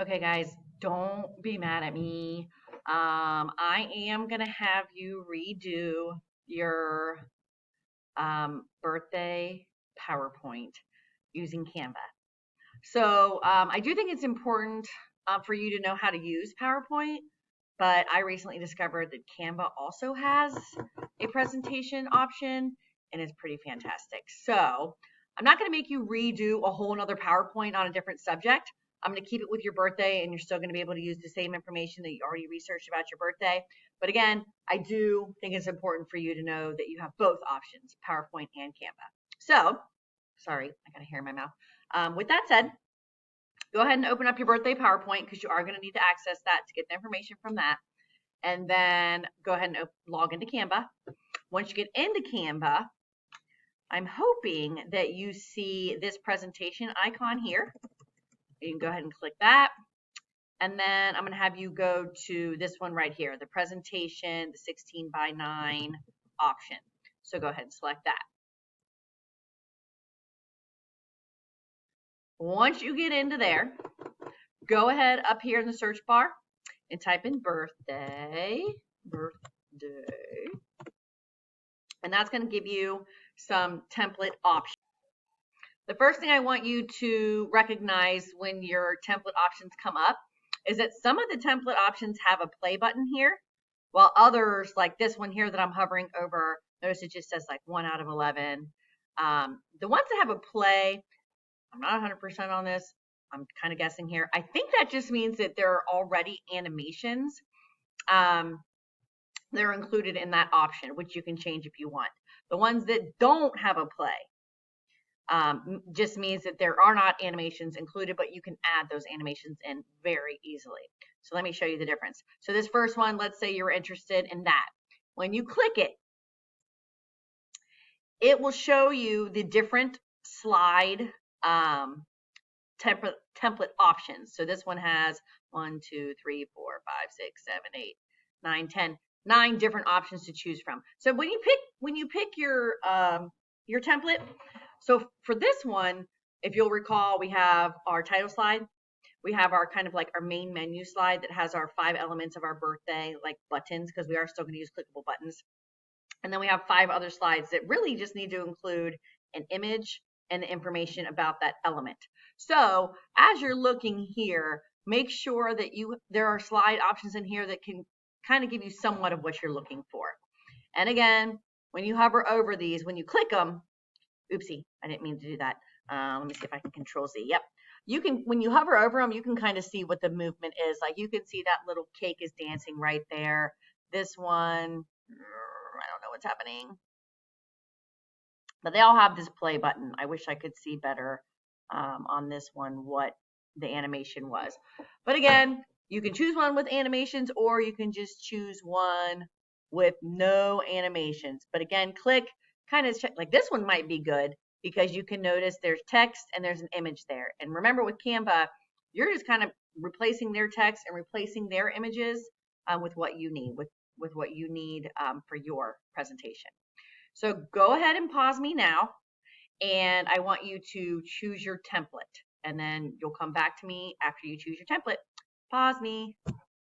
Okay, guys, don't be mad at me. I am gonna have you redo your birthday PowerPoint using Canva. So I do think it's important for you to know how to use PowerPoint, but I recently discovered that Canva also has a presentation option and it's pretty fantastic. So I'm not going to make you redo a whole nother PowerPoint on a different subject. I'm going to keep it with your birthday and you're still going to be able to use the same information that you already researched about your birthday. But again, I do think it's important for you to know that you have both options, PowerPoint and Canva. So, sorry, I got a hair in my mouth. With that said, go ahead and open up your birthday PowerPoint because you are going to need to access that to get the information from that. And then go ahead and log into Canva. Once you get into Canva, I'm hoping that you see this presentation icon here. You can go ahead and click that. And then I'm going to have you go to this one right here, the presentation, the 16:9 option. So go ahead and select that. Once you get into there, go ahead up here in the search bar and type in birthday. And that's going to give you some template options. The first thing I want you to recognize when your template options come up is that some of the template options have a play button here, while others, like this one here that I'm hovering over, notice it just says like 1 out of 11. The ones that have a play, I'm not 100% on this. I'm kind of guessing here. I think that just means that there are already animations that are included in that option, which you can change if you want. The ones that don't have a play just means that there are not animations included, but you can add those animations in very easily. So let me show you the difference. So this first one, let's say you're interested in that. When you click it, it will show you the different slide template options. So this one has 1, 2, 3, 4, 5, 6, 7, 8, 9, 10, 9 different options to choose from. So when you pick your template, so for this one, if you'll recall, we have our title slide. We have our kind of like our main menu slide that has our 5 elements of our birthday, like buttons, because we are still going to use clickable buttons. And then we have 5 other slides that really just need to include an image and the information about that element. So as you're looking here, make sure that there are slide options in here that can kind of give you somewhat of what you're looking for. And again, when you hover over these, when you click them, oopsie, I didn't mean to do that. Let me see if I can Control Z. Yep. You can, when you hover over them, you can kind of see what the movement is. Like you can see that little cake is dancing right there. This one, I don't know what's happening. But they all have this play button. I wish I could see better on this one what the animation was. But again, you can choose one with animations or you can just choose one with no animations. But again, click, kind of check, like this one might be good because you can notice there's text and there's an image there. And remember with Canva, you're just kind of replacing their text and replacing their images with what you need, with what you need for your presentation. So go ahead and pause me now, and I want you to choose your template, and then you'll come back to me after you choose your template. Pause me.